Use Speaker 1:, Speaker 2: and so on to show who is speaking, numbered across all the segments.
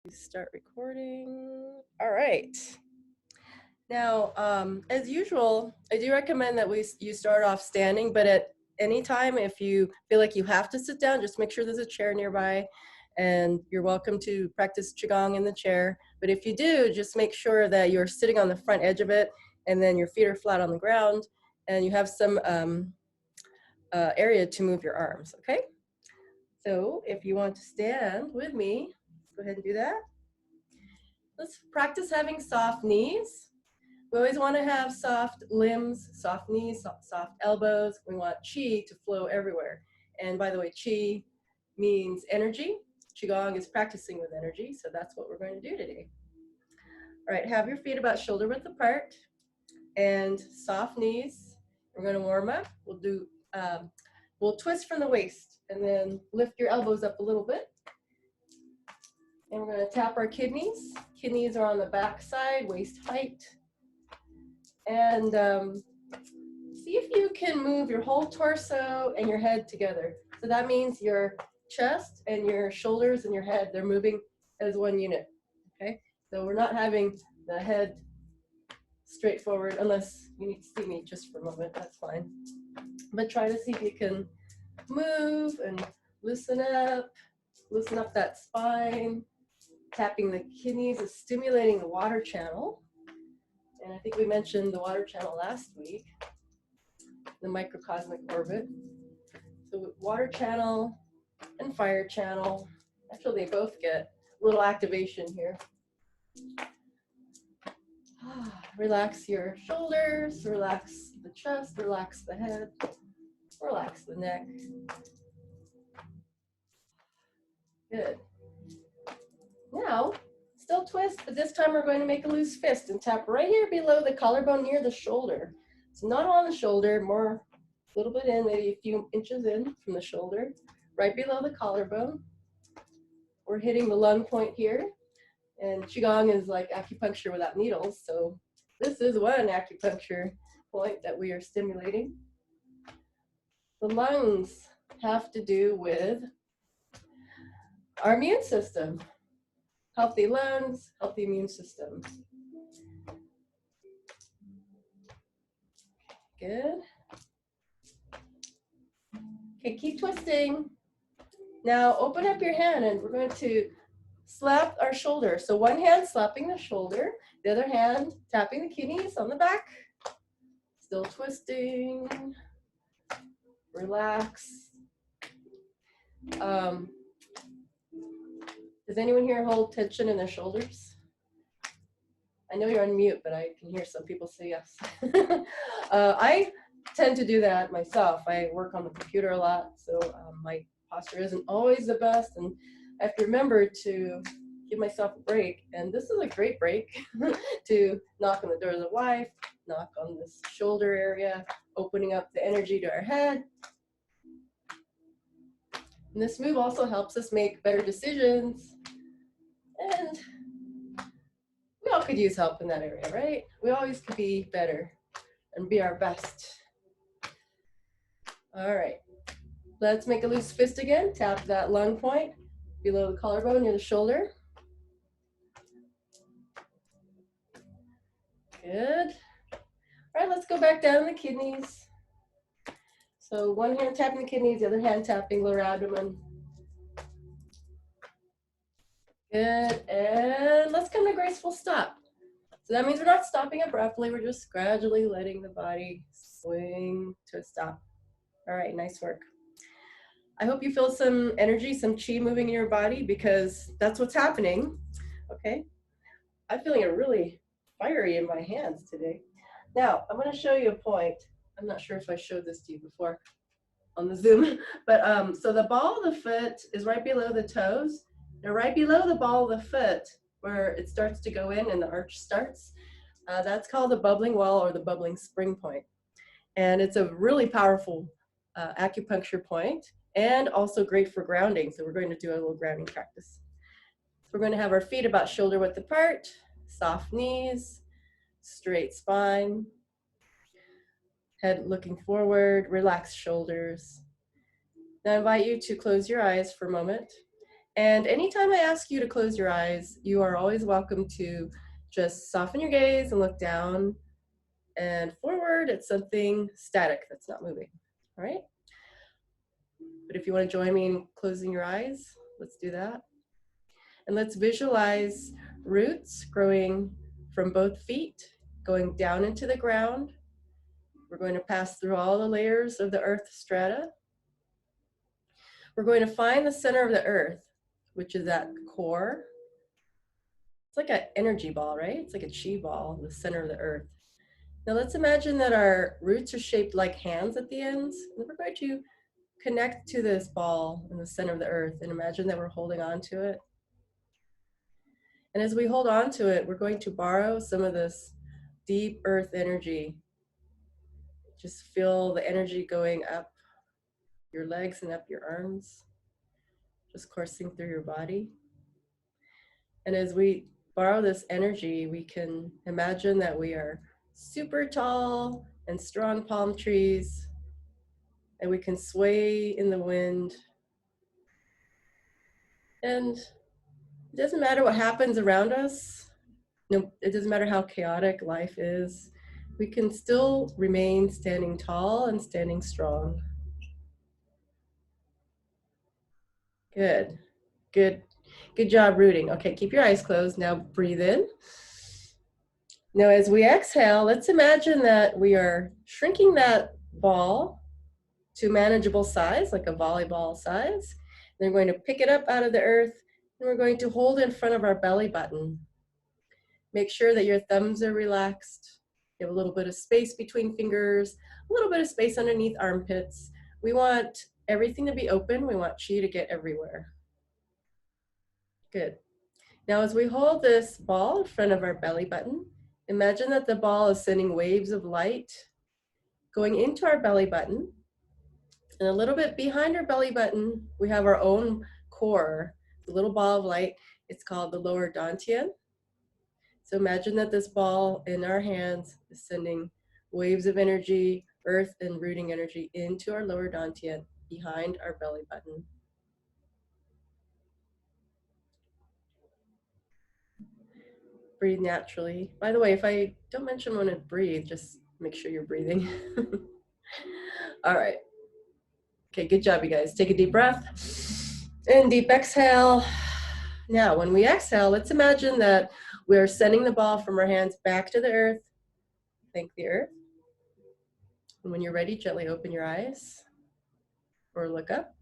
Speaker 1: Start recording. All right. Now, as usual, I do recommend that you start off standing, but at any time, if you feel like you have to sit down, just make sure there's a chair nearby, and you're welcome to practice Qigong in the chair. But if you do, just make sure that you're sitting on the front edge of it, and then your feet are flat on the ground, and you have some area to move your arms, okay? So if you want to stand with me, go ahead and do that. Let's practice having soft knees. We always want to have soft limbs, soft knees, soft elbows. We want qi to flow everywhere. And by the way, qi means energy. Qigong is practicing with energy, so that's what we're going to do today. All right, have your feet about shoulder width apart and soft knees. We're going to warm up. We'll twist from the waist and then lift your elbows up a little bit. And we're going to tap our kidneys. Kidneys are on the back side, waist height. And see if you can move your whole torso and your head together. So that means your chest and your shoulders and your head, they're moving as one unit, okay? So we're not having the head straight forward, unless you need to see me just for a moment, that's fine. But try to see if you can move and loosen up that spine. Tapping the kidneys is stimulating the water channel. And I think we mentioned the water channel last week, the microcosmic orbit. So water channel and fire channel, actually they both get a little activation here. Relax your shoulders, relax the chest, relax the head, relax the neck. Good. Now, still twist, but this time we're going to make a loose fist and tap right here below the collarbone near the shoulder. So not on the shoulder, more a little bit in, maybe a few inches in from the shoulder, right below the collarbone. We're hitting the lung point here, and Qigong is like acupuncture without needles, so this is one acupuncture point that we are stimulating. The lungs have to do with our immune system. Healthy lungs, healthy immune system. Good. Okay, keep twisting. Now open up your hand and we're going to slap our shoulder. So one hand slapping the shoulder, the other hand tapping the kidneys on the back. Still twisting. Relax. Does anyone here hold tension in their shoulders? I know you're on mute, but I can hear some people say yes. I tend to do that myself. I work on the computer a lot, so my posture isn't always the best, and I have to remember to give myself a break. And this is a great break to knock on the door of the wife, knock on this shoulder area, opening up the energy to our head. And this move also helps us make better decisions. And we all could use help in that area, right? We always could be better and be our best. All right, let's make a loose fist again. Tap that lung point below the collarbone near the shoulder. Good. All right, let's go back down the kidneys. So one hand tapping the kidneys, the other hand tapping lower abdomen. Good, and let's come to graceful stop. So that means we're not stopping abruptly, we're just gradually letting the body swing to a stop. All right, nice work. I hope you feel some energy, some qi moving in your body, because that's what's happening, okay? I'm feeling it really fiery in my hands today. Now, I'm gonna show you a point. I'm not sure if I showed this to you before on the Zoom, but so the ball of the foot is right below the toes. Now, right below the ball of the foot, where it starts to go in and the arch starts, that's called the bubbling wall or the bubbling spring point. And it's a really powerful acupuncture point and also great for grounding. So we're going to do a little grounding practice. So we're going to have our feet about shoulder width apart, soft knees, straight spine, head looking forward, relaxed shoulders. Now I invite you to close your eyes for a moment And anytime I ask you to close your eyes, you are always welcome to just soften your gaze and look down and forward at something static that's not moving. All right? But if you want to join me in closing your eyes, let's do that. And let's visualize roots growing from both feet, going down into the ground. We're going to pass through all the layers of the earth strata. We're going to find the center of the earth, which is that core. It's like an energy ball, right? It's like a chi ball, the center of the earth. Now let's imagine that our roots are shaped like hands at the ends. And we're going to connect to this ball in the center of the earth and imagine that we're holding on to it. And as we hold on to it, we're going to borrow some of this deep earth energy. Just feel the energy going up your legs and up your arms, just coursing through your body. And as we borrow this energy, we can imagine that we are super tall and strong palm trees, and we can sway in the wind. And it doesn't matter what happens around us. No, it doesn't matter how chaotic life is. We can still remain standing tall and standing strong. Good, good, good job rooting. Okay, keep your eyes closed. Now breathe in. Now as we exhale, let's imagine that we are shrinking that ball to manageable size, like a volleyball size. Then we're going to pick it up out of the earth and we're going to hold it in front of our belly button. Make sure that your thumbs are relaxed. You have a little bit of space between fingers, a little bit of space underneath armpits. We want everything to be open. We want chi to get everywhere. Good. Now as we hold this ball in front of our belly button, imagine that the ball is sending waves of light going into our belly button. And a little bit behind our belly button, we have our own core, the little ball of light. It's called the lower dantian. So imagine that this ball in our hands is sending waves of energy, earth and rooting energy into our lower dantian behind our belly button. Breathe naturally. By the way, if I don't mention when to breathe, just make sure you're breathing. All right. Okay, good job, you guys. Take a deep breath and deep exhale. Now, when we exhale, let's imagine that we're sending the ball from our hands back to the earth. Thank the earth. And when you're ready, gently open your eyes or look up.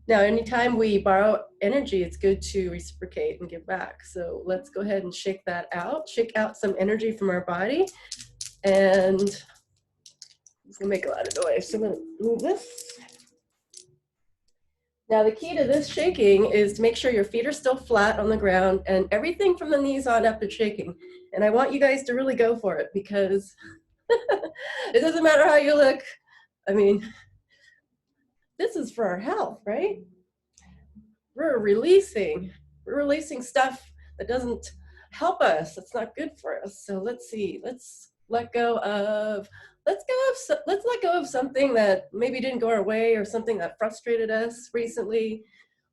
Speaker 1: Now, anytime we borrow energy, it's good to reciprocate and give back. So let's go ahead and shake that out. Shake out some energy from our body. And it's gonna make a lot of noise. So I'm gonna move this. Now the key to this shaking is to make sure your feet are still flat on the ground and everything from the knees on up is shaking. And I want you guys to really go for it because it doesn't matter how you look. I mean, this is for our health, right? We're releasing stuff that doesn't help us. It's not good for us. So let's see, let's let go of something that maybe didn't go our way or something that frustrated us recently.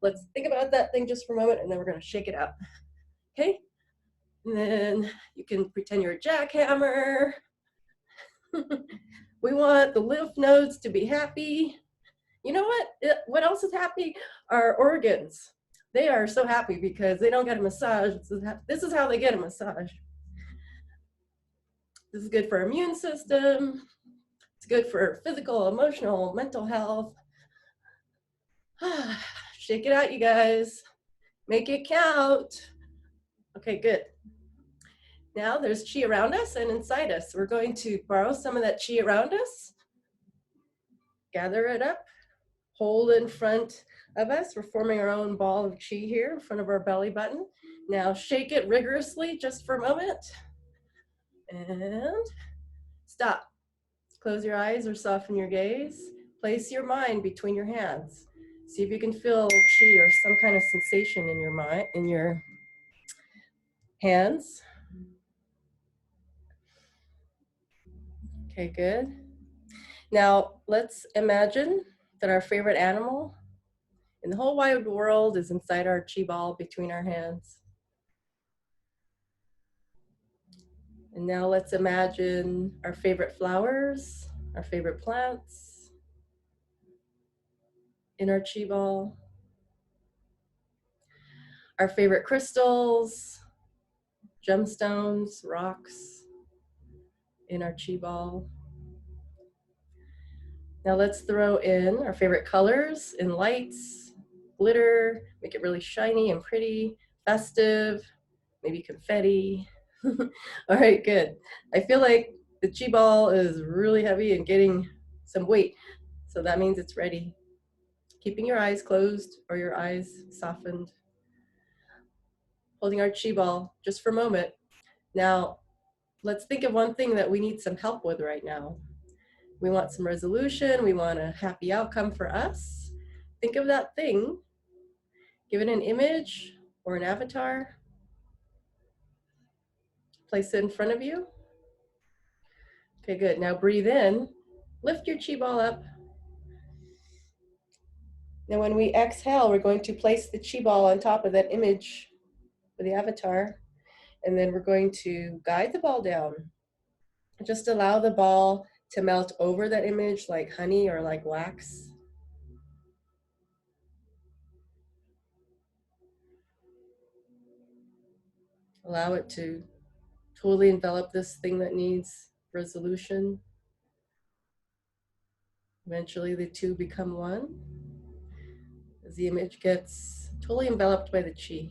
Speaker 1: Let's think about that thing just for a moment and then we're going to shake it out. Okay? And then you can pretend you're a jackhammer. We want the lymph nodes to be happy. You know what else is happy? Our organs. They are so happy because they don't get a massage. This is how they get a massage. This is good for our immune system. It's good for physical, emotional, mental health. Shake it out, you guys. Make it count. Okay, good. Now there's chi around us and inside us. We're going to borrow some of that chi around us. Gather it up. Hold in front of us. We're forming our own ball of chi here in front of our belly button. Now shake it rigorously just for a moment. And stop. Close your eyes or soften your gaze. Place your mind between your hands. See if you can feel chi or some kind of sensation in your mind, in your hands. Okay, good. Now let's imagine that our favorite animal And the whole wide world is inside our chi ball between our hands. And now let's imagine our favorite flowers, our favorite plants in our chi ball, our favorite crystals, gemstones, rocks in our chi ball. Now let's throw in our favorite colors in lights, glitter, make it really shiny and pretty, festive, maybe confetti. All right, good. I feel like the chi ball is really heavy and getting some weight. So that means it's ready. Keeping your eyes closed or your eyes softened. Holding our chi ball just for a moment. Now, let's think of one thing that we need some help with right now. We want some resolution. We want a happy outcome for us. Think of that thing. Give it an image or an avatar. Place it in front of you. Okay, good. Now breathe in. Lift your chi ball up. Now when we exhale, we're going to place the chi ball on top of that image or the avatar. And then we're going to guide the ball down. Just allow the ball to melt over that image like honey or like wax. Allow it to totally envelop this thing that needs resolution. Eventually the two become one as the image gets totally enveloped by the chi.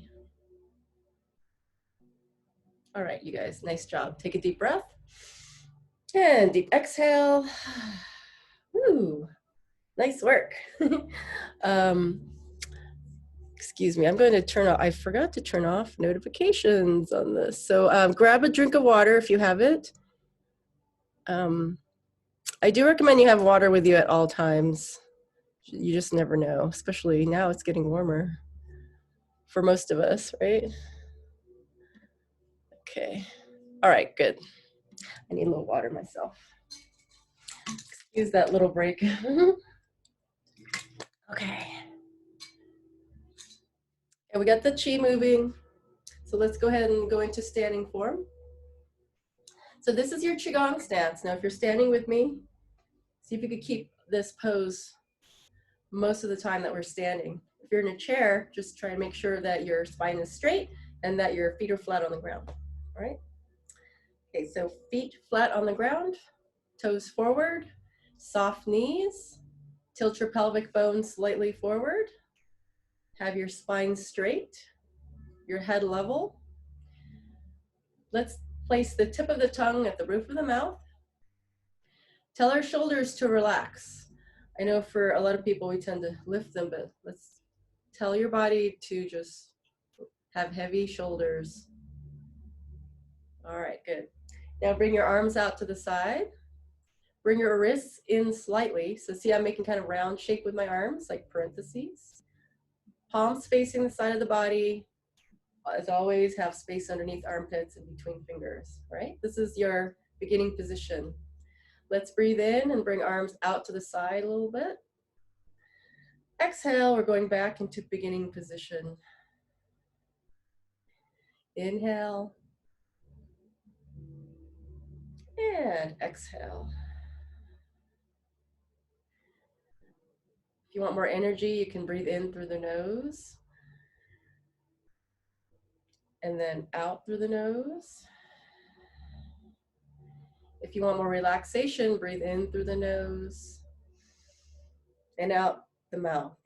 Speaker 1: All right, you guys, nice job. Take a deep breath and deep exhale. Woo, nice work. Excuse me, I'm going to turn off, I forgot to turn off notifications on this. So grab a drink of water if you have it. I do recommend you have water with you at all times. You just never know, especially now it's getting warmer for most of us, right? Okay, all right, good. I need a little water myself. Excuse that little break. Okay. And we got the chi moving. So let's go ahead and go into standing form. So this is your Qigong stance. Now, if you're standing with me, see if you could keep this pose most of the time that we're standing. If you're in a chair, just try to make sure that your spine is straight and that your feet are flat on the ground, all right? Okay, so feet flat on the ground, toes forward, soft knees, tilt your pelvic bone slightly forward, have your spine straight, your head level. Let's place the tip of the tongue at the roof of the mouth. Tell our shoulders to relax. I know for a lot of people we tend to lift them, but let's tell your body to just have heavy shoulders. All right, good. Now bring your arms out to the side. Bring your wrists in slightly. So see, I'm making kind of round shape with my arms, like parentheses. Palms facing the side of the body. As always, have space underneath armpits and between fingers, right? This is your beginning position. Let's breathe in and bring arms out to the side a little bit. Exhale, we're going back into beginning position. Inhale. And exhale. If you want more energy, you can breathe in through the nose. And then out through the nose. If you want more relaxation, breathe in through the nose and out the mouth.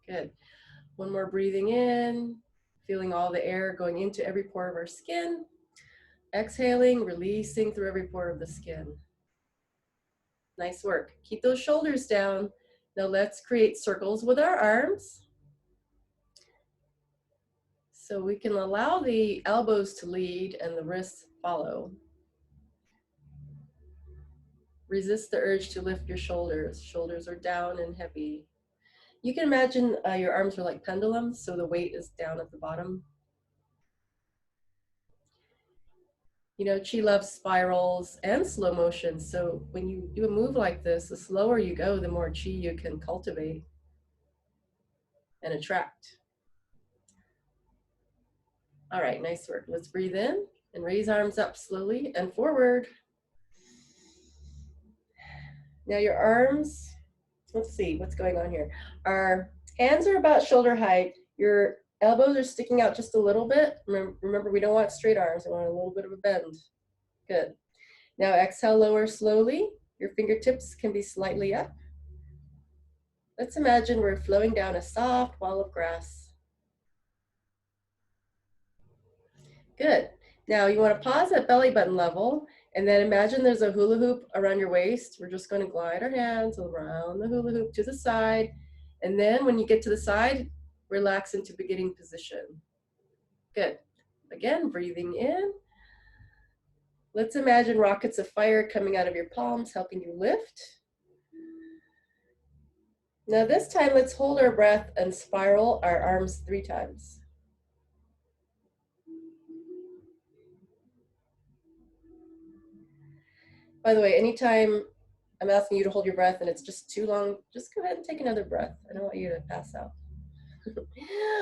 Speaker 1: Good. One more breathing in, feeling all the air going into every pore of our skin. Exhaling, releasing through every pore of the skin. Nice work. Keep those shoulders down. Now let's create circles with our arms. So we can allow the elbows to lead and the wrists follow. Resist the urge to lift your shoulders. Shoulders are down and heavy. You can imagine your arms are like pendulums, so the weight is down at the bottom. You know, Chi loves spirals and slow motion. So when you do a move like this, the slower you go, the more Chi you can cultivate. and attract. All right, nice work. Let's breathe in and raise arms up slowly and forward. Now your arms, let's see what's going on here. Our hands are about shoulder height. Your elbows are sticking out just a little bit. Remember, we don't want straight arms. We want a little bit of a bend. Good. Now exhale, lower slowly. Your fingertips can be slightly up. Let's imagine we're flowing down a soft wall of grass. Good. Now you want to pause at belly button level and then imagine there's a hula hoop around your waist. We're just going to glide our hands around the hula hoop to the side. And then when you get to the side, relax into beginning position. Good. Again, breathing in. Let's imagine rockets of fire coming out of your palms, helping you lift. Now this time, let's hold our breath and spiral our arms 3 times. By the way, anytime I'm asking you to hold your breath and it's just too long, just go ahead and take another breath. I don't want you to pass out.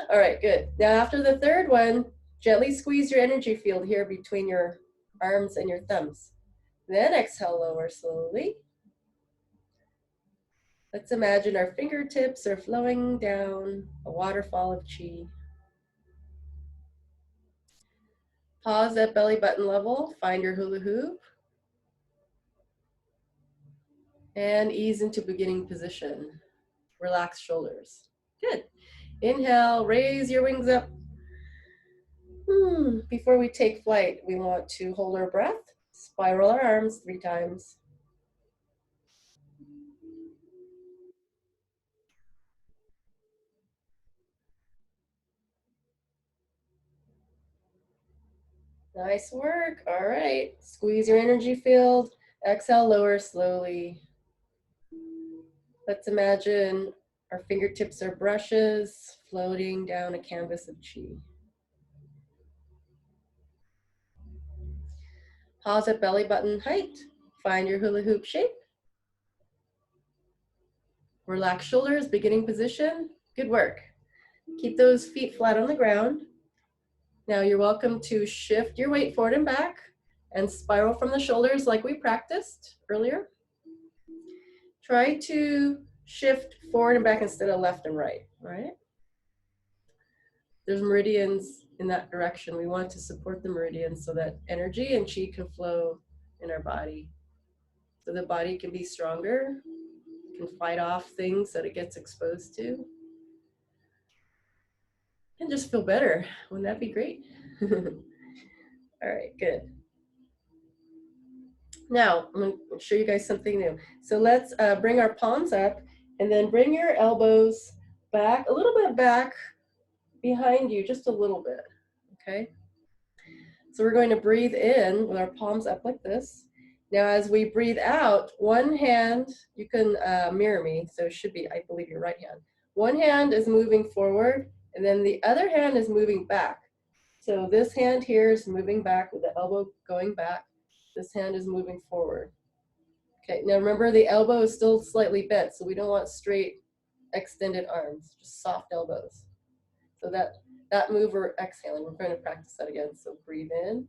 Speaker 1: All right, good. Now after the third one, gently squeeze your energy field here between your arms and your thumbs. Then exhale, lower slowly. Let's imagine our fingertips are flowing down a waterfall of chi. Pause at belly button level, find your hula hoop, and ease into beginning position. Relax shoulders. Good. Inhale, raise your wings up. Before we take flight, we want to hold our breath, spiral our arms 3 times. Nice work. All right. Squeeze your energy field. Exhale, lower slowly. Let's imagine our fingertips are brushes floating down a canvas of chi. Pause at belly button height. Find your hula hoop shape. Relax shoulders, beginning position. Good work. Keep those feet flat on the ground. Now you're welcome to shift your weight forward and back and spiral from the shoulders like we practiced earlier. Try to shift forward and back instead of left and right, all right? There's meridians in that direction. We want to support the meridians so that energy and chi can flow in our body. So the body can be stronger, can fight off things that it gets exposed to, and just feel better. Wouldn't that be great? All right, good. Now, I'm going to show you guys something new. So let's bring our palms up and then bring your elbows back, a little bit back behind you, just a little bit, okay? So we're going to breathe in with our palms up like this. Now, as we breathe out, one hand, you can mirror me, so it should be, I believe, your right hand. One hand is moving forward, and then the other hand is moving back. So this hand here is moving back with the elbow going back. This hand is moving forward. Okay, now remember the elbow is still slightly bent, so we don't want straight extended arms, just soft elbows. So that move we're exhaling, we're going to practice that again. So breathe in.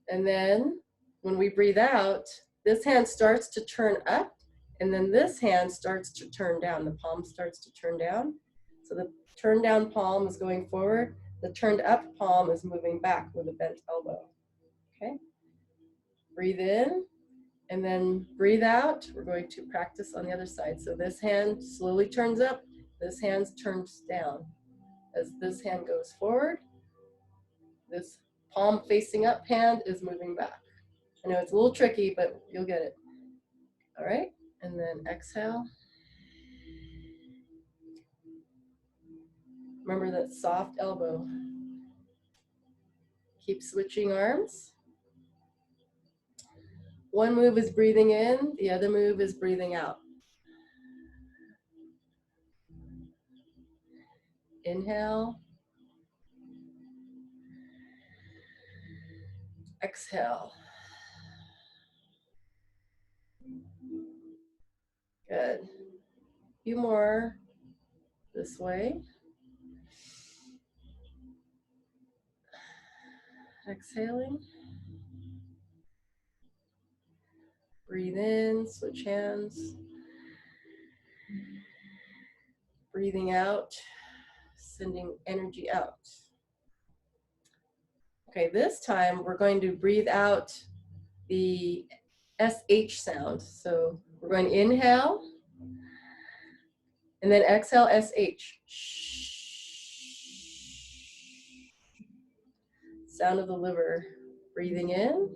Speaker 1: And then when we breathe out, this hand starts to turn up, and then this hand starts to turn down. The palm starts to turn down. So the turned down palm is going forward. The turned up palm is moving back with a bent elbow. Okay? Breathe in, and then breathe out. We're going to practice on the other side. So this hand slowly turns up, this hand turns down. As this hand goes forward, this palm facing up hand is moving back. I know it's a little tricky, but you'll get it. All right, and then exhale. Remember that soft elbow. Keep switching arms. One move is breathing in, the other move is breathing out. Inhale. Exhale. Good. A few more. this way. Exhaling. Breathe in, switch hands. Breathing out, sending energy out. Okay, this time we're going to breathe out the SH sound. So we're going to inhale and then exhale SH. Sound of the liver. Breathing in.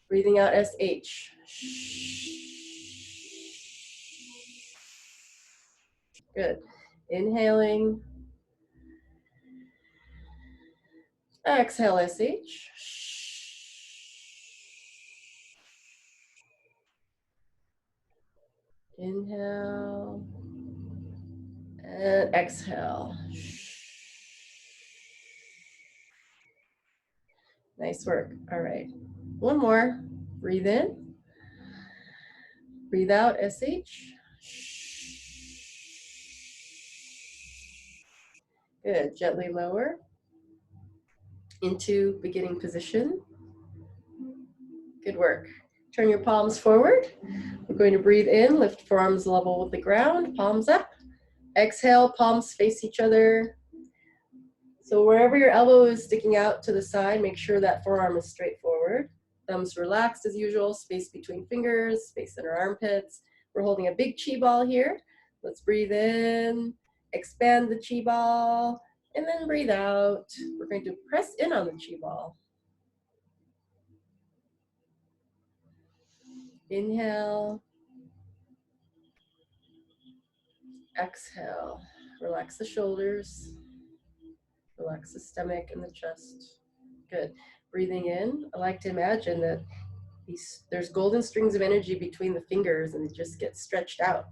Speaker 1: Breathing out SH. Good. Inhaling. Exhale SH. Inhale. And exhale. Nice work. All right. One more. Breathe in. Breathe out, SH. Good. Gently lower into beginning position. Good work. Turn your palms forward. We're going to breathe in, lift forearms level with the ground, palms up. Exhale, palms face each other. So wherever your elbow is sticking out to the side, make sure that forearm is straight forward. Thumbs relaxed as usual, space between fingers, space in our armpits. We're holding a big chi ball here. Let's breathe in, expand the chi ball, and then breathe out. We're going to press in on the chi ball. Inhale. Exhale. Relax the shoulders. Relax the stomach and the chest. Good. Breathing in, I like to imagine that there's golden strings of energy between the fingers and it just gets stretched out.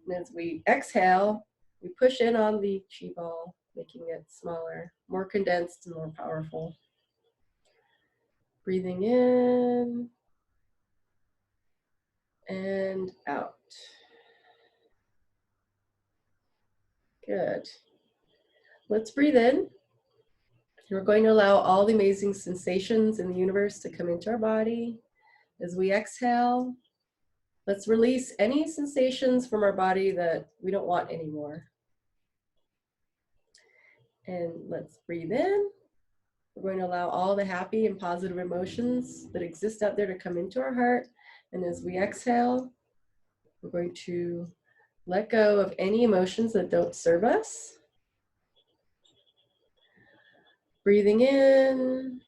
Speaker 1: And as we exhale, we push in on the chi ball, making it smaller, more condensed and more powerful. Breathing in and out. Good. Let's breathe in. We're going to allow all the amazing sensations in the universe to come into our body. As we exhale, let's release any sensations from our body that we don't want anymore. And let's breathe in. We're going to allow all the happy and positive emotions that exist out there to come into our heart. And as we exhale, we're going to let go of any emotions that don't serve us. Breathing in.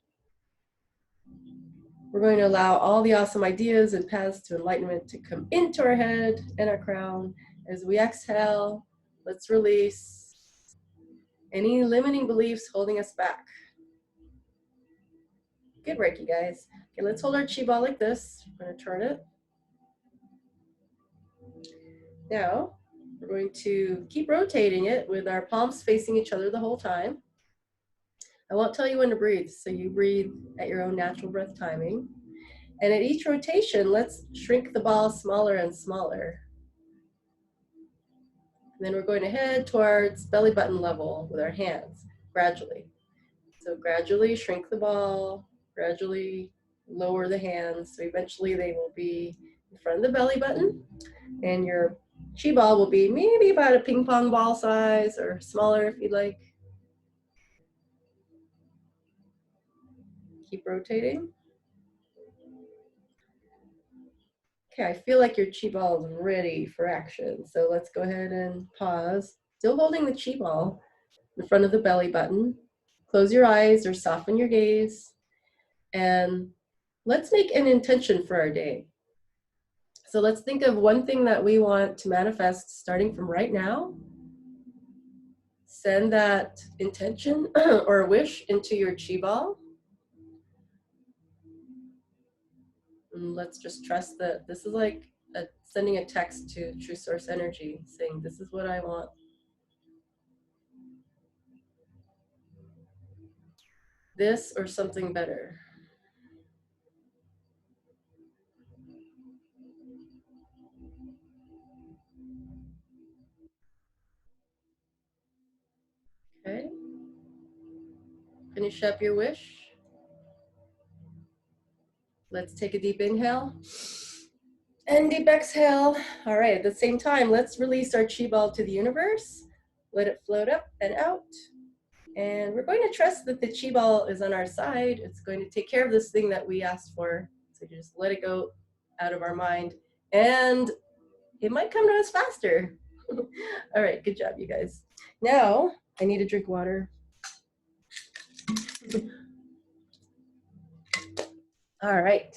Speaker 1: We're going to allow all the awesome ideas and paths to enlightenment to come into our head and our crown. As we exhale, let's release any limiting beliefs holding us back. Good work, you guys. Okay, let's hold our chi ball like this. We're going to turn it. Now, we're going to keep rotating it with our palms facing each other the whole time. I won't tell you when to breathe, so you breathe at your own natural breath timing. And at each rotation, let's shrink the ball smaller and smaller. And then we're going to head towards belly button level with our hands, gradually. So gradually shrink the ball, gradually lower the hands. So eventually they will be in front of the belly button. And your chi ball will be maybe about a ping pong ball size or smaller if you'd like. Keep rotating. Okay, I feel like your chi ball is ready for action. So let's go ahead and pause. Still holding the chi ball in front of the belly button. Close your eyes or soften your gaze. And let's make an intention for our day. So let's think of one thing that we want to manifest starting from right now. Send that intention or wish into your chi ball. And let's just trust that this is like sending a text to True Source Energy saying, this is what I want. This or something better. Finish up your wish. Let's take a deep inhale and deep exhale. All right, at the same time, let's release our chi ball to the universe. Let it float up and out. And we're going to trust that the chi ball is on our side. It's going to take care of this thing that we asked for. So just let it go out of our mind. And it might come to us faster. All right, good job, you guys. Now, I need to drink water. All right.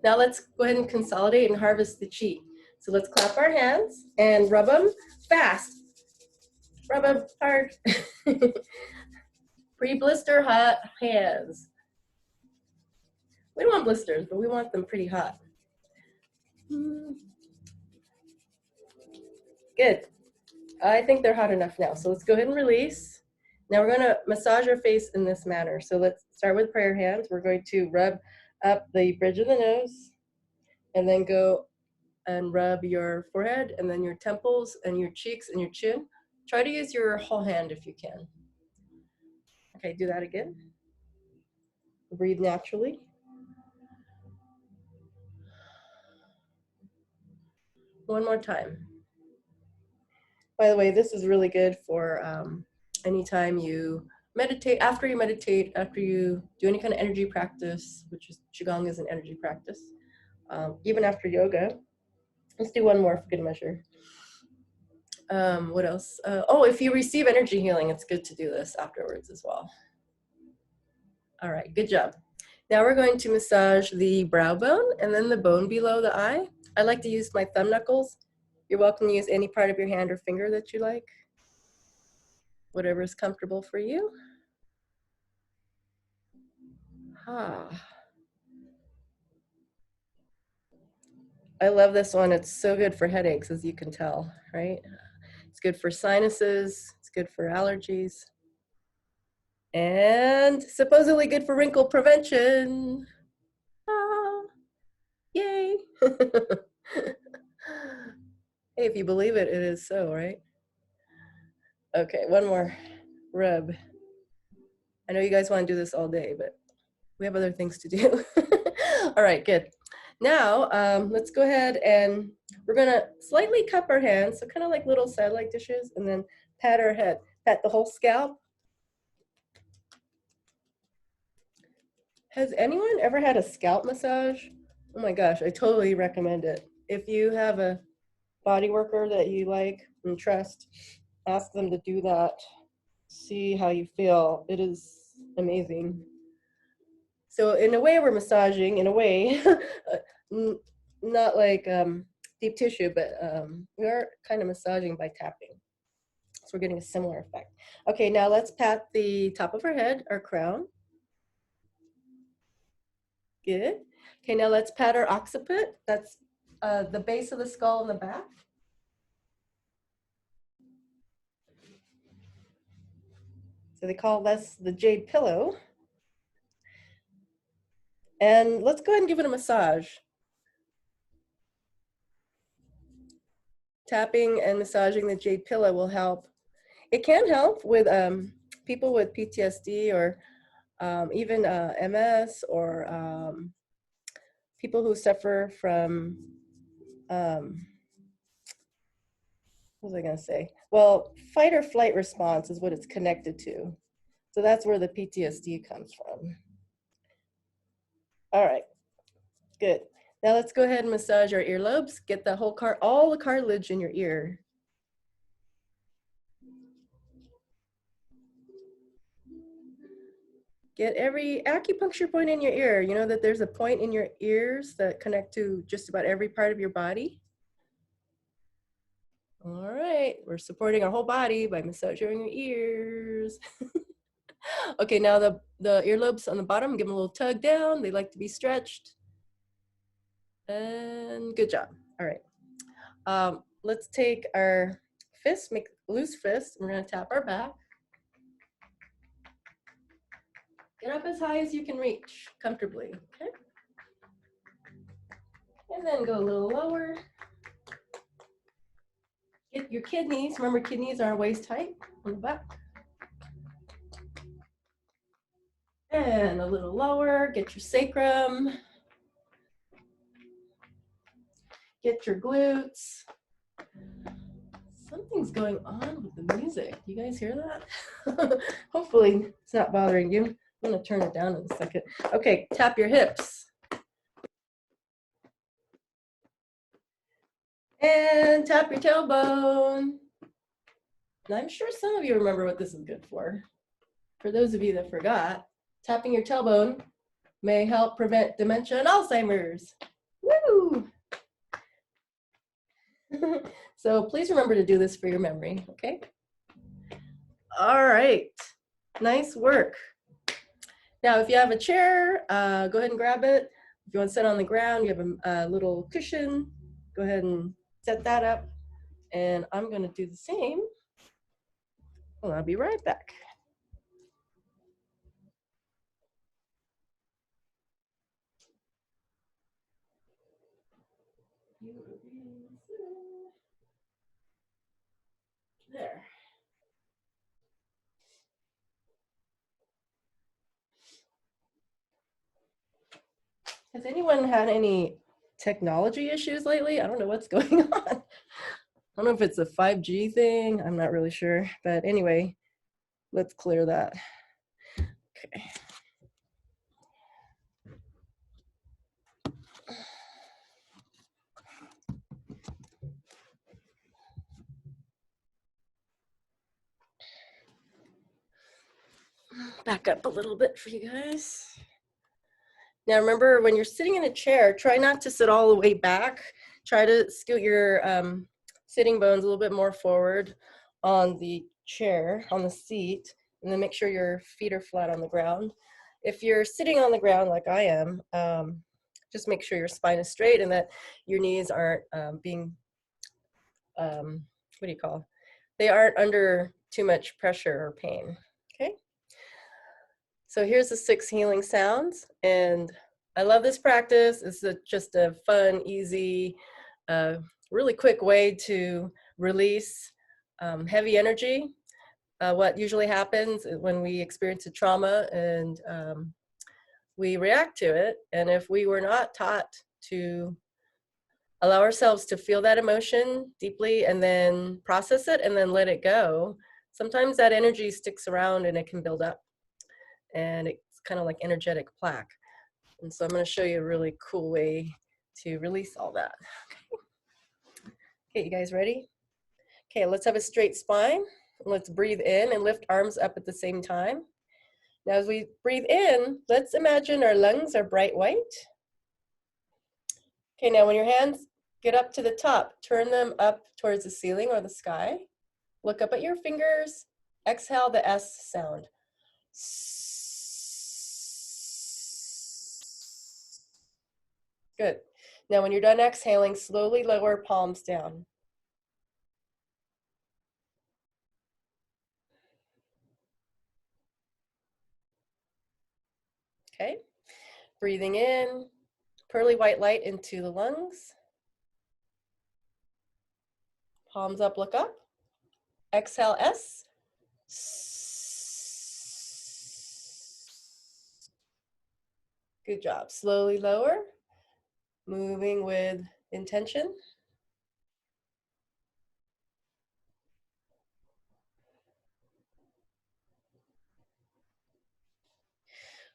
Speaker 1: Now let's go ahead and consolidate and harvest the chi. So let's clap our hands and rub them fast. Rub them hard. Pre-blister hot hands. We don't want blisters, but we want them pretty hot. Good. I think they're hot enough now. So let's go ahead and release. Now we're going to massage our face in this manner. So let's start with prayer hands. We're going to rub up the bridge of the nose and then go and rub your forehead and then your temples and your cheeks and your chin. Try to use your whole hand if you can. Okay, do that again. Breathe naturally. One more time. By the way, this is really good for anytime you meditate, after you meditate, after you do any kind of energy practice, which is Qigong is an energy practice, even after yoga. Let's do one more for good measure. What else? Oh, if you receive energy healing, it's good to do this afterwards as well. All right, good job. Now we're going to massage the brow bone and then the bone below the eye. I like to use my thumb knuckles. You're welcome to use any part of your hand or finger that you like. Whatever is comfortable for you. I love this one. It's so good for headaches, as you can tell, right? It's good for sinuses. It's good for allergies. And supposedly good for wrinkle prevention. Yay. Hey, if you believe it, it is so, right? Okay, one more rub. I know you guys want to do this all day, but we have other things to do. All right, good. Now, let's go ahead and we're gonna slightly cup our hands, so kind of like little satellite dishes, and then pat our head, pat the whole scalp. Has anyone ever had a scalp massage? Oh my gosh, I totally recommend it. If you have a body worker that you like and trust, ask them to do that. See how you feel. It is amazing. So in a way, we're massaging, in a way, not like deep tissue, but we are kind of massaging by tapping. So we're getting a similar effect. Okay, now let's pat the top of our head, our crown. Good. Okay, now let's pat our occiput. That's the base of the skull in the back. So they call this the jade pillow. And let's go ahead and give it a massage. Tapping and massaging the jade pillow will help. It can help with people with PTSD or even MS or people who suffer from, what was I gonna say? Well, fight or flight response is what it's connected to. So that's where the PTSD comes from. All right, good. Now let's go ahead and massage our earlobes. Get the whole all the cartilage in your ear. Get every acupuncture point in your ear. You know that there's a point in your ears that connect to just about every part of your body. All right, we're supporting our whole body by massaging your ears. Okay, now the earlobes on the bottom, give them a little tug down. They like to be stretched. And good job. All right. Let's take our fist, make loose fist. We're gonna tap our back. Get up as high as you can reach comfortably, okay? And then go a little lower. Get your kidneys, remember kidneys are waist height on the back. And a little lower, get your sacrum, get your glutes. Something's going on with the music. You guys hear that? Hopefully it's not bothering you. I'm gonna turn it down in a second. Okay, tap your hips. And tap your tailbone. And I'm sure some of you remember what this is good for. For those of you that forgot, tapping your tailbone may help prevent dementia and Alzheimer's. Woo! So please remember to do this for your memory, okay? All right, nice work. Now, if you have a chair, go ahead and grab it. If you want to sit on the ground, you have a little cushion, go ahead and set that up. And I'm gonna do the same. Well, I'll be right back. There. Has anyone had any technology issues lately? I don't know what's going on. I don't know if it's a 5G thing. I'm not really sure. But anyway, let's clear that. Okay. Back up a little bit for you guys. Now remember, when you're sitting in a chair, try not to sit all the way back. Try to scoot your sitting bones a little bit more forward on the chair, on the seat, and then make sure your feet are flat on the ground. If you're sitting on the ground like I am, just make sure your spine is straight and that your knees aren't being, what do you call? They aren't under too much pressure or pain, okay? So here's the 6 healing sounds, and I love this practice. It's just a fun, easy, really quick way to release heavy energy. What usually happens when we experience a trauma and we react to it, and if we were not taught to allow ourselves to feel that emotion deeply and then process it and then let it go, sometimes that energy sticks around and it can build up. And it's kind of like energetic plaque. And so I'm going to show you a really cool way to release all that. Okay, you guys ready? Okay, let's have a straight spine. Let's breathe in and lift arms up at the same time. Now as we breathe in, let's imagine our lungs are bright white. Okay, now when your hands get up to the top, turn them up towards the ceiling or the sky. Look up at your fingers. Exhale the S sound. Good. Now when you're done exhaling, slowly lower palms down. Okay. Breathing in, pearly white light into the lungs. Palms up, look up. Exhale, S. Good job. Slowly lower, moving with intention.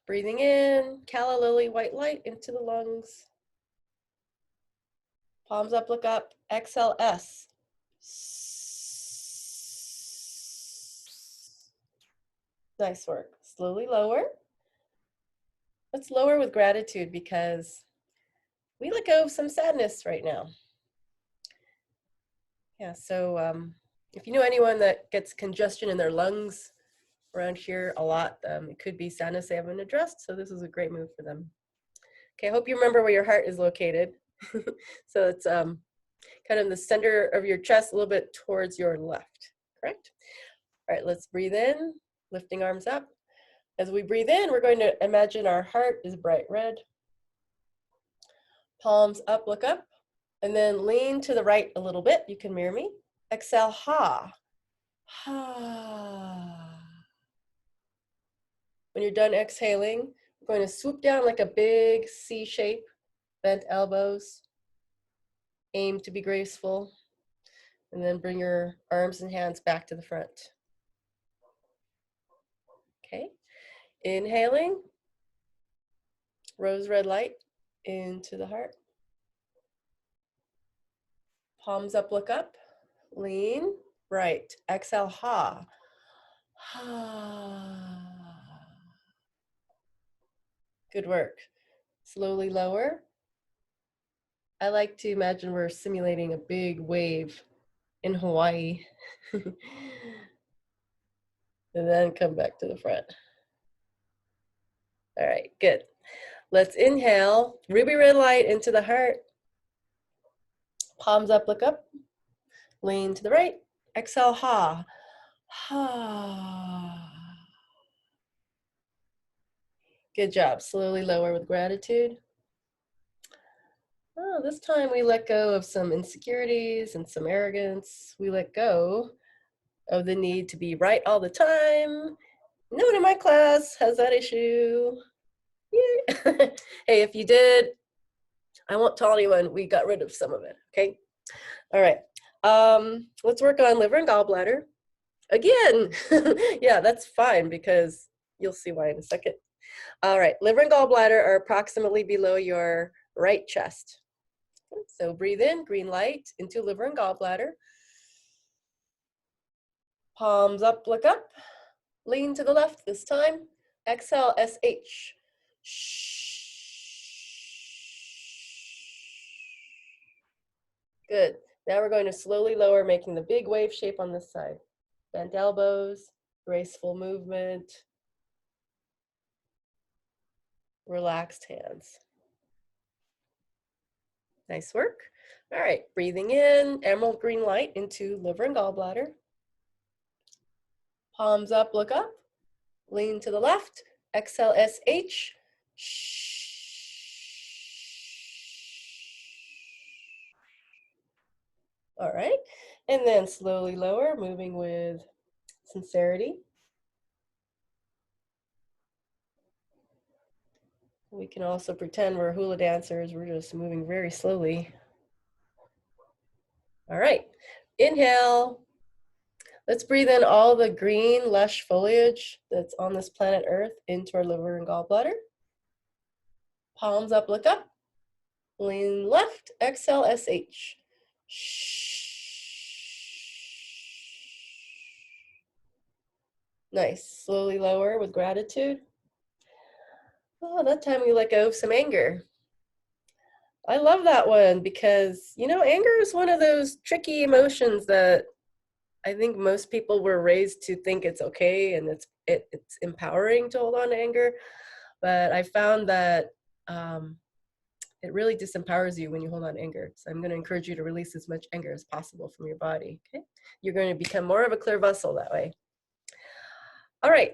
Speaker 1: Breathing in, calla lily white light into the lungs. Palms up, look up. Exhale, S. Nice work. Slowly lower. Let's lower with gratitude because we let go of some sadness right now. Yeah, so if you know anyone that gets congestion in their lungs around here a lot, it could be sadness they haven't addressed, so this is a great move for them. Okay, I hope you remember where your heart is located. So it's kind of in the center of your chest, a little bit towards your left, correct? All right, let's breathe in, lifting arms up. As we breathe in, we're going to imagine our heart is bright red. Palms up, look up, and then lean to the right a little bit. You can mirror me. Exhale, ha. Ha. When you're done exhaling, we're going to swoop down like a big C shape, bent elbows, aim to be graceful, and then bring your arms and hands back to the front. Okay, inhaling, rose red light into the heart. Palms up, look up, lean, right. Exhale, ha. Ha. Good work. Slowly lower. I like to imagine we're simulating a big wave in Hawaii. And then come back to the front. All right, good. Let's inhale, ruby red light into the heart. Palms up, look up. Lean to the right. Exhale, ha. Ha. Good job. Slowly lower with gratitude. Oh, this time we let go of some insecurities and some arrogance. We let go of the need to be right all the time. No one in my class has that issue. Yeah. Hey, if you did, I won't tell anyone. We got rid of some of it, okay? All right. Let's work on liver and gallbladder. Again, yeah, that's fine because you'll see why in a second. All right, liver and gallbladder are approximately below your right chest. So breathe in, green light, into liver and gallbladder. Palms up, look up. Lean to the left this time. Exhale, SH. Good. Now we're going to slowly lower, making the big wave shape on this side. Bent elbows, graceful movement, relaxed hands. Nice work. All right, breathing in, emerald green light into liver and gallbladder. Palms up, look up. Lean to the left. Exhale, SH. All right, and then slowly lower, moving with sincerity. We can also pretend we're hula dancers. We're just moving very slowly. All right, inhale. Let's breathe in all the green, lush foliage that's on this planet Earth into our liver and gallbladder. Palms up, look up. Lean left, exhale, SH. Nice, slowly lower with gratitude. Oh, that time we let go of some anger. I love that one because, you know, anger is one of those tricky emotions that I think most people were raised to think it's okay and it's empowering to hold on to anger. But I found that it really disempowers you when you hold on to anger. So I'm going to encourage you to release as much anger as possible from your body. Okay, you're going to become more of a clear vessel that way. All right.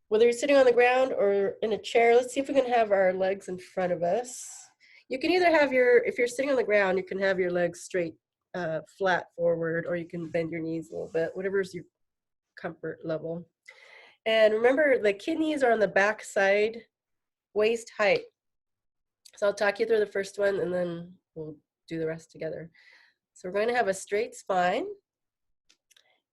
Speaker 1: Whether you're sitting on the ground or in a chair, let's see if we can have our legs in front of us. You can either have if you're sitting on the ground, you can have your legs straight, flat forward, or you can bend your knees a little bit, whatever's your comfort level. And remember, the kidneys are on the back side, waist height. So I'll talk you through the first one and then we'll do the rest together. So we're going to have a straight spine.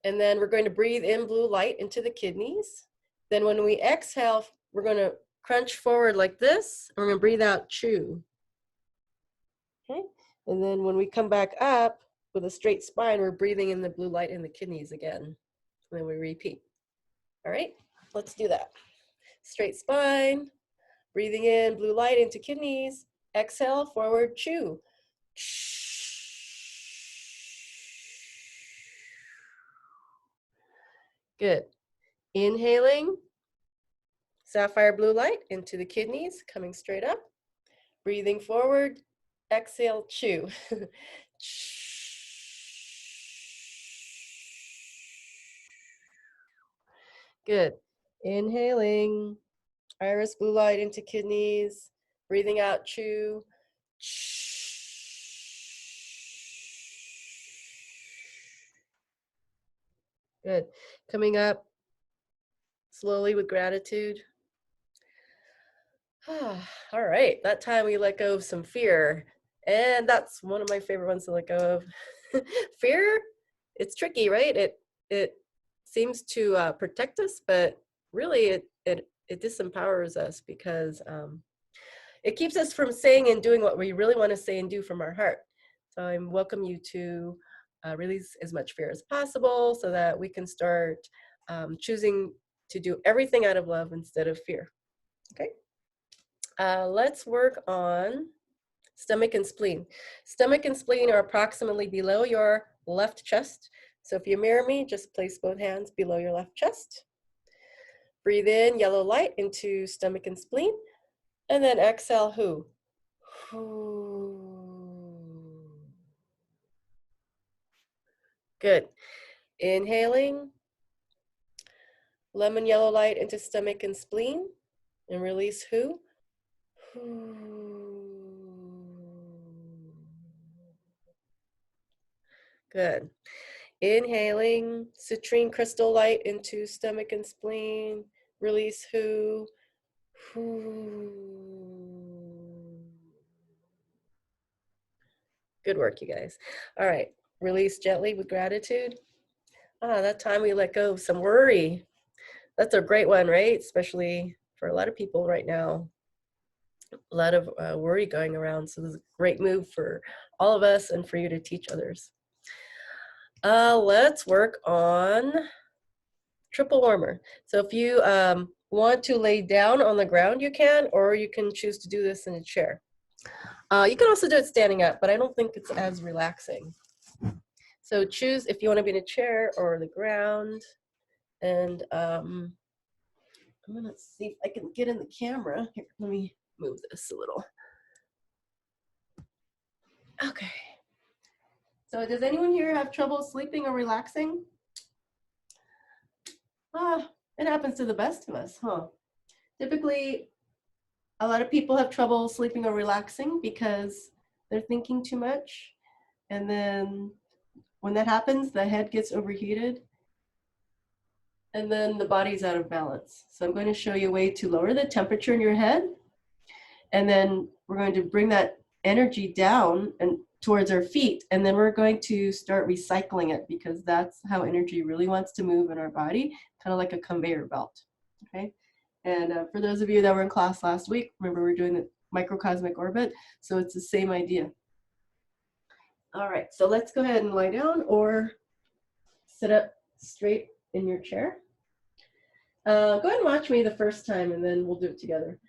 Speaker 1: And then we're going to breathe in blue light into the kidneys. Then when we exhale, we're going to crunch forward like this. And we're going to breathe out, chew. Okay. And then when we come back up with a straight spine, we're breathing in the blue light in the kidneys again. And then we repeat. All right, let's do that. Straight spine, breathing in blue light into kidneys. Exhale, forward, chew. Good. Inhaling, sapphire blue light into the kidneys, coming straight up. Breathing forward, exhale, chew. Good. Inhaling, iris blue light into kidneys. Breathing out, chew. Good. Coming up, slowly with gratitude. All right, that time we let go of some fear. And that's one of my favorite ones to let go of. Fear, it's tricky, right? It seems to protect us, but really it disempowers us because it keeps us from saying and doing what we really want to say and do from our heart. So I welcome you to release as much fear as possible so that we can start choosing to do everything out of love instead of fear. Okay. Let's work on stomach and spleen. Stomach and spleen are approximately below your left chest. So if you mirror me, just place both hands below your left chest. Breathe in yellow light into stomach and spleen, and then exhale, who? Good. Inhaling, lemon yellow light into stomach and spleen, and release who? Good. Inhaling, citrine crystal light into stomach and spleen, release who? Good work, you guys. All right, release gently with gratitude. That time we let go of some worry. That's a great one, right? Especially for a lot of people right now. A lot of worry going around. So this is a great move for all of us and for you to teach others. Let's work on triple warmer. So if you want to lay down on the ground, you can, or you can choose to do this in a chair. You can also do it standing up, but I don't think it's as relaxing. So choose if you want to be in a chair or the ground. And I'm gonna see if I can get in the camera. Here, let me move this a little. Okay. So does anyone here have trouble sleeping or relaxing? It happens to the best of us, huh? Typically, a lot of people have trouble sleeping or relaxing because they're thinking too much. And then when that happens, the head gets overheated and then the body's out of balance. So I'm going to show you a way to lower the temperature in your head. And then we're going to bring that energy down and towards our feet. And then we're going to start recycling it because that's how energy really wants to move in our body, kind of like a conveyor belt. Okay. And for those of you that were in class last week, remember we're doing the microcosmic orbit. So it's the same idea. All right, so let's go ahead and lie down or sit up straight in your chair. Go ahead and watch me the first time and then we'll do it together.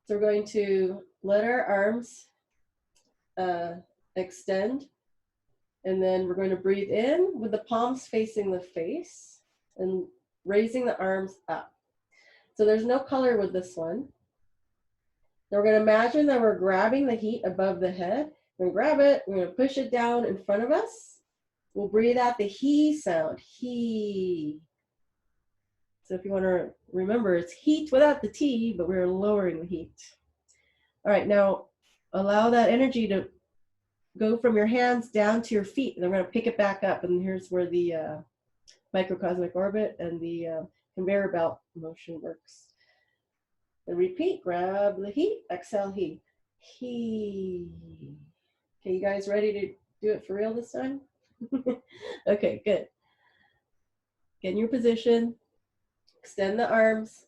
Speaker 1: So we're going to let our arms extend, and then we're going to breathe in with the palms facing the face and raising the arms up. So there's no color with this one. Now we're going to imagine that we're grabbing the heat above the head. We're going to grab it, we're going to push it down in front of us. We'll breathe out the he sound, he. So if you want to remember, it's heat without the T, but we're lowering the heat. All right, now allow that energy to go from your hands down to your feet, and then we're going to pick it back up. And here's where the microcosmic orbit and the conveyor belt motion works. And repeat, grab the heat, exhale, he. He. Okay, you guys ready to do it for real this time? Okay, good. Get in your position, extend the arms,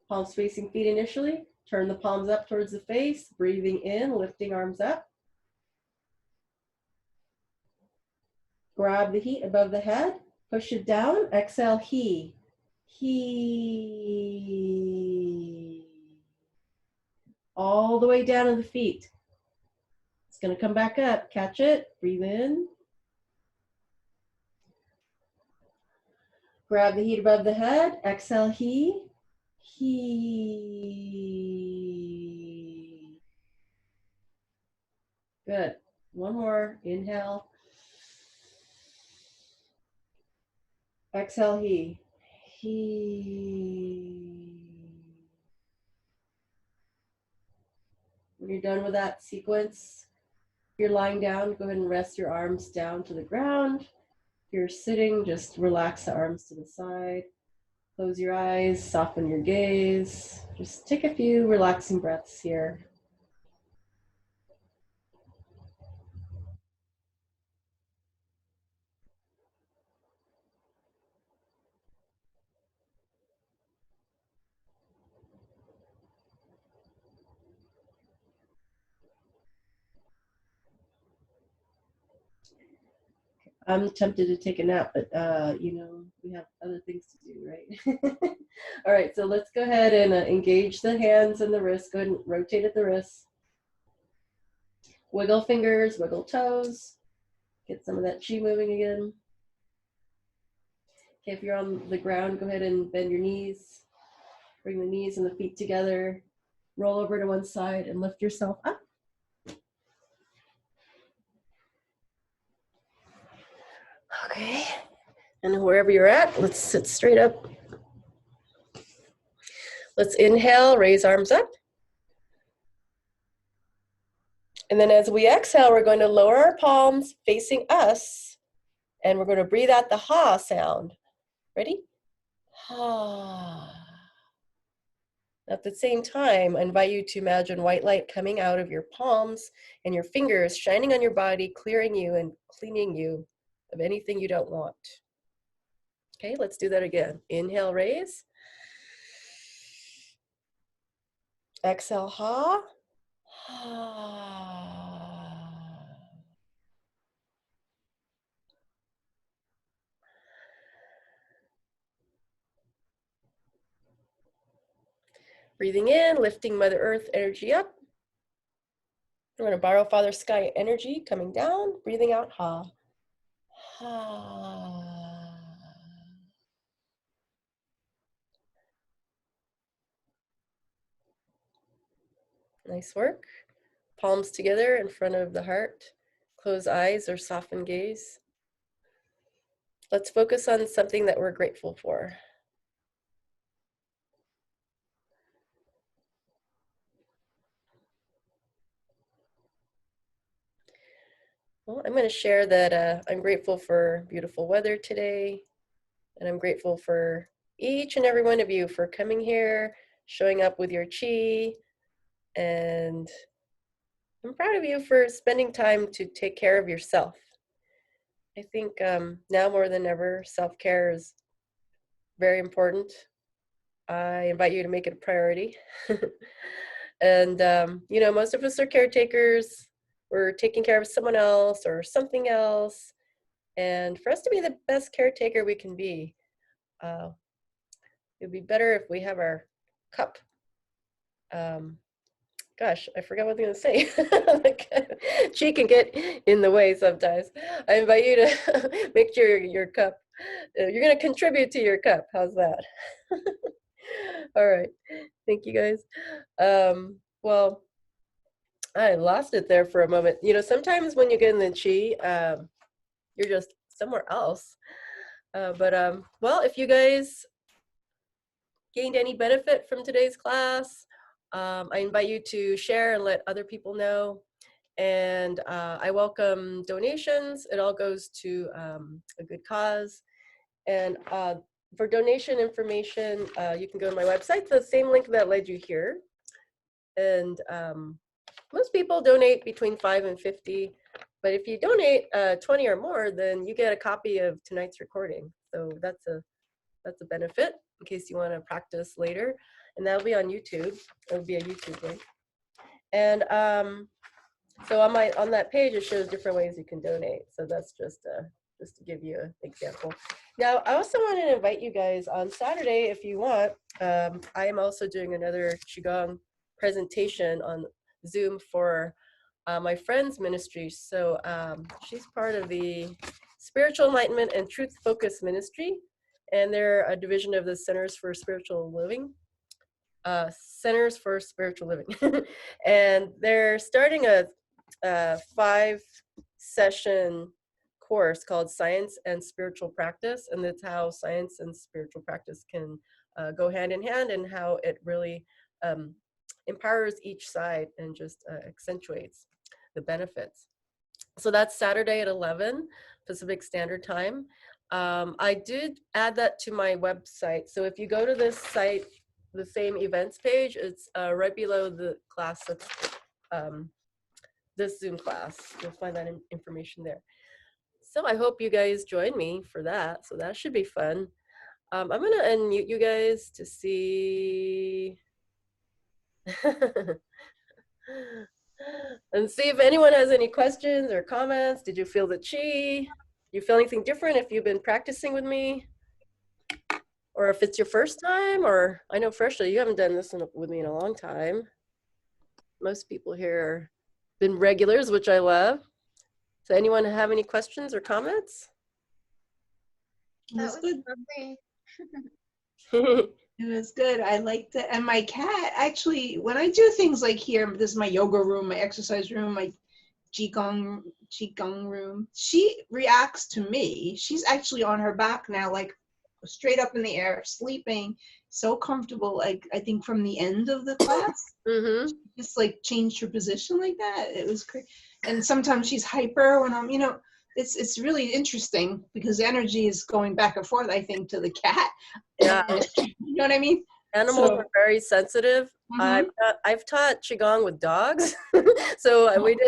Speaker 1: palms facing feet initially, turn the palms up towards the face, breathing in, lifting arms up. Grab the heat above the head, push it down, exhale, he. He. All the way down to the feet. It's going to come back up. Catch it. Breathe in. Grab the heat above the head. Exhale, he. He. Good. One more. Inhale. Exhale, he. He. When you're done with that sequence, if you're lying down, go ahead and rest your arms down to the ground. If you're sitting, just relax the arms to the side. Close your eyes, soften your gaze. Just take a few relaxing breaths here. I'm tempted to take a nap, but you know, we have other things to do, right? All right, so let's go ahead and engage the hands and the wrists. Go ahead and rotate at the wrists. Wiggle fingers, wiggle toes. Get some of that chi moving again. Okay, if you're on the ground, go ahead and bend your knees. Bring the knees and the feet together. Roll over to one side and lift yourself up. Okay, and wherever you're at, let's sit straight up. Let's inhale, raise arms up. And then as we exhale, we're going to lower our palms facing us, and we're going to breathe out the ha sound. Ready? Ha. At the same time, I invite you to imagine white light coming out of your palms and your fingers shining on your body, clearing you and cleaning you of anything you don't want. Okay, let's do that again. Inhale, raise. Exhale, ha. Breathing in, lifting Mother Earth energy up. We're going to borrow Father Sky energy coming down, breathing out, ha. Ha. Nice work. Palms together in front of the heart. Close eyes or soften gaze. Let's focus on something that we're grateful for. Well, I'm going to share that I'm grateful for beautiful weather today, and I'm grateful for each and every one of you for coming here, showing up with your chi, and I'm proud of you for spending time to take care of yourself. I think now more than ever, self-care is very important. I invite you to make it a priority. And, you know, most of us are caretakers. We're taking care of someone else or something else. And for us to be the best caretaker we can be, it'd be better if we have our cup. Gosh, I forgot what I was going to say. She can get in the way sometimes. I invite you to make sure your cup, you're going to contribute to your cup. How's that? All right. Thank you, guys. Well, I lost it there for a moment. You know, sometimes when you get in the chi, you're just somewhere else. Well, if you guys gained any benefit from today's class, I invite you to share and let other people know. And I welcome donations. It all goes to a good cause. And for donation information, you can go to my website, the same link that led you here. And most people donate between 5 and 50. But if you donate 20 or more, then you get a copy of tonight's recording. So that's a benefit in case you want to practice later. And that'll be on YouTube. It'll be a YouTube link. And so on that page, it shows different ways you can donate. So that's just to give you an example. Now, I also want to invite you guys on Saturday, if you want. I am also doing another Qigong presentation on Zoom for my friend's ministry. So she's part of the Spiritual Enlightenment and Truth Focus Ministry, and they're a division of the Centers for Spiritual Living. Centers for Spiritual Living. And they're starting a 5-session course called Science and Spiritual Practice, and that's how science and spiritual practice can go hand in hand, and how it really empowers each side and just accentuates the benefits. So that's Saturday at 11 Pacific Standard Time. I did add that to my website. So if you go to this site, the same events page, it's right below the class that's this Zoom class. You'll find that information there. So I hope you guys join me for that. So that should be fun. I'm gonna unmute you guys to see and see if anyone has any questions or comments. Did you feel the chi? You feel anything different if you've been practicing with me? Or if it's your first time, or I know Freshly, you haven't done this with me in a long time. Most people here have been regulars, which I love. So anyone have any questions or comments?
Speaker 2: That was good.
Speaker 1: Good.
Speaker 2: It was good. I liked it. And my cat, actually, when I do things like here, this is my yoga room, my exercise room, my qigong room, she reacts to me. She's actually on her back now, like straight up in the air, sleeping, so comfortable. Like I think from the end of the class,
Speaker 1: Mm-hmm.
Speaker 2: just like changed her position like that. It was great. And sometimes she's hyper when I'm, it's really interesting because the energy is going back and forth, I think, to the cat.
Speaker 1: Yeah.
Speaker 2: You know what I mean?
Speaker 1: Animals
Speaker 2: So,
Speaker 1: are very sensitive.
Speaker 2: mhm.
Speaker 1: I've taught qigong with dogs, so we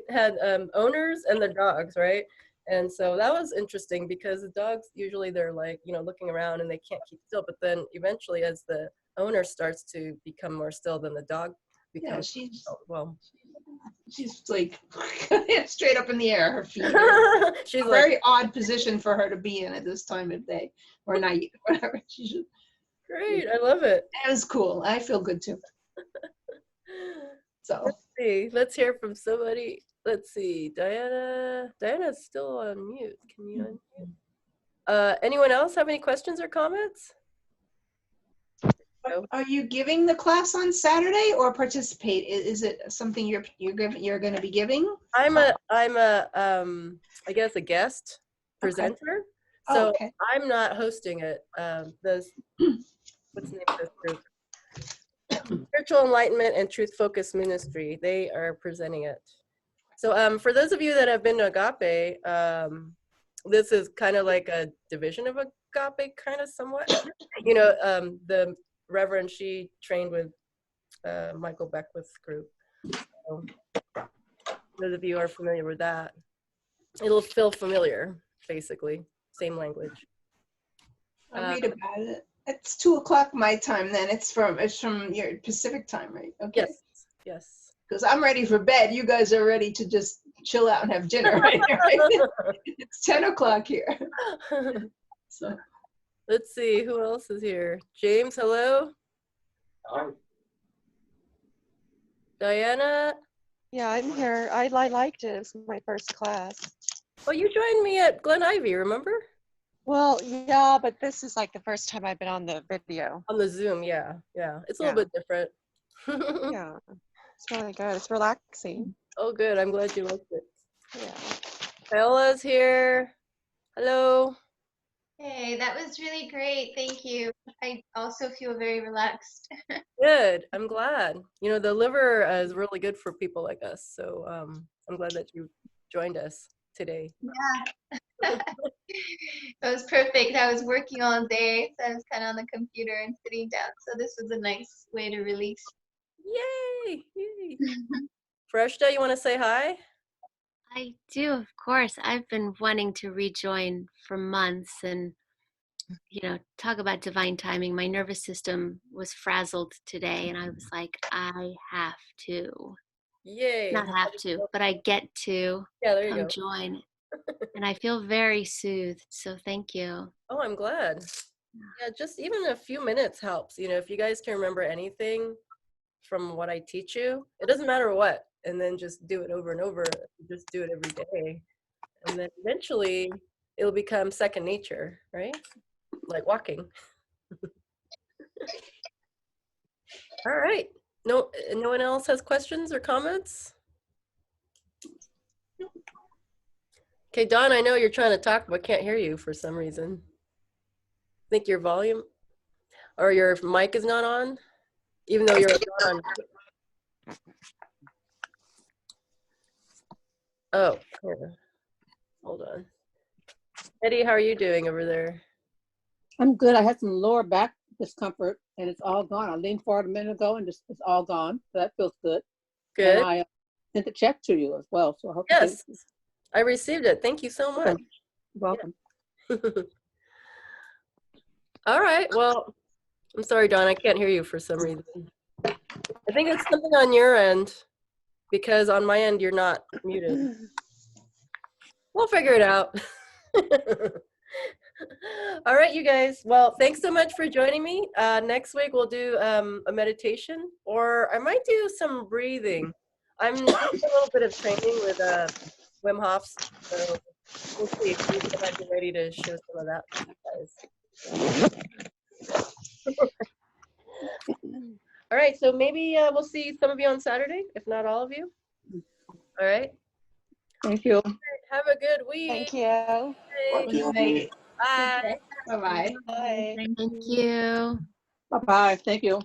Speaker 1: had owners and the dogs, right? And so that was interesting because the dogs usually they're like looking around and they can't keep still, but then eventually as the owner starts to become more still, then the dog
Speaker 2: Yeah,
Speaker 1: becomes well.
Speaker 2: she's like straight up in the air. Her feet are
Speaker 1: She's
Speaker 2: a
Speaker 1: like,
Speaker 2: very odd position for her to be in at this time of day or night, whatever.
Speaker 1: great, I love it.
Speaker 2: It was cool. I feel good too. So
Speaker 1: Let's see. Let's hear from somebody. Let's see. Diana. Diana's still on mute. Can you unmute? Anyone else have any questions or comments? No.
Speaker 2: are you giving the class on Saturday or participate? Is it something you're going to be giving?
Speaker 1: I'm a I guess a guest presenter.
Speaker 2: Oh,
Speaker 1: So
Speaker 2: okay.
Speaker 1: I'm not hosting it. This what's the name of this group? Spiritual Enlightenment and Truth Focused Ministry. They are presenting it. So for those of you that have been to Agape, this is kind of like a division of Agape, kind of somewhat. The Reverend, she trained with Michael Beckwith's group. So those of you who are familiar with that, it'll feel familiar, basically, same language.
Speaker 2: I'll read about it. It's 2:00 my time. Then it's from your Pacific time, right? Okay.
Speaker 1: Yes. Yes.
Speaker 2: Because I'm ready for bed. You guys are ready to just chill out and have dinner, right? It's 10:00 here. So
Speaker 1: Let's see who else is here. James, hello.
Speaker 3: Hi.
Speaker 1: Diana.
Speaker 4: Yeah, I'm here. I liked it. It was my first class.
Speaker 1: Oh, you joined me at Glen Ivy, remember?
Speaker 4: Well, yeah, but this is like the first time I've been on the video.
Speaker 1: On the Zoom, yeah. It's a little bit different.
Speaker 4: Yeah, it's really good. It's relaxing.
Speaker 1: Oh, good. I'm glad you liked it.
Speaker 4: Yeah.
Speaker 1: Viola's here. Hello.
Speaker 5: Hey, that was really great. Thank you. I also feel very relaxed.
Speaker 1: Good. I'm glad. The liver is really good for people like us. So I'm glad that you joined us today.
Speaker 5: Yeah. It was perfect. I was working all day, so I was kind of on the computer and sitting down. So this was a nice way to release.
Speaker 1: Yay! Yay. Freshta, you want to say hi?
Speaker 6: I do, of course. I've been wanting to rejoin for months and, talk about divine timing. My nervous system was frazzled today and I was like, I have to.
Speaker 1: Yay.
Speaker 6: Not have to, but I get to
Speaker 1: there you
Speaker 6: come
Speaker 1: go.
Speaker 6: join. And I feel very soothed. So thank you.
Speaker 1: Oh, I'm glad. Yeah, just even a few minutes helps. If you guys can remember anything from what I teach you, it doesn't matter what, and then just do it over and over. Just do it every day. And then eventually it'll become second nature, right? Like walking. All right. No one else has questions or comments? Okay, Dawn, I know you're trying to talk, but can't hear you for some reason. Think your volume or your mic is not on, even though you're on. Oh, here. Hold on. Eddie, how are you doing over there?
Speaker 3: I'm good. I had some lower back discomfort and it's all gone. I leaned forward a minute ago and just it's all gone. So that feels good.
Speaker 1: Good.
Speaker 3: And I sent a check to you as well. So I hope you
Speaker 1: Yes, I received it. Thank you so much.
Speaker 3: You're welcome.
Speaker 1: All right. Well, I'm sorry, Dawn. I can't hear you for some reason. I think it's something on your end because on my end, you're not muted. We'll figure it out. All right, you guys. Well, thanks so much for joining me. Next week, we'll do a meditation, or I might do some breathing. I'm doing a little bit of training with Wim Hof's, so we'll see. Maybe I might be ready to show some of that to you guys. All right, so maybe we'll see some of you on Saturday, if not all of you. All right.
Speaker 3: Thank you.
Speaker 1: Have a good week.
Speaker 4: Thank you.
Speaker 2: Good night.
Speaker 1: Bye.
Speaker 2: Bye-bye.
Speaker 4: Bye.
Speaker 6: Thank you.
Speaker 3: Bye-bye. Thank you.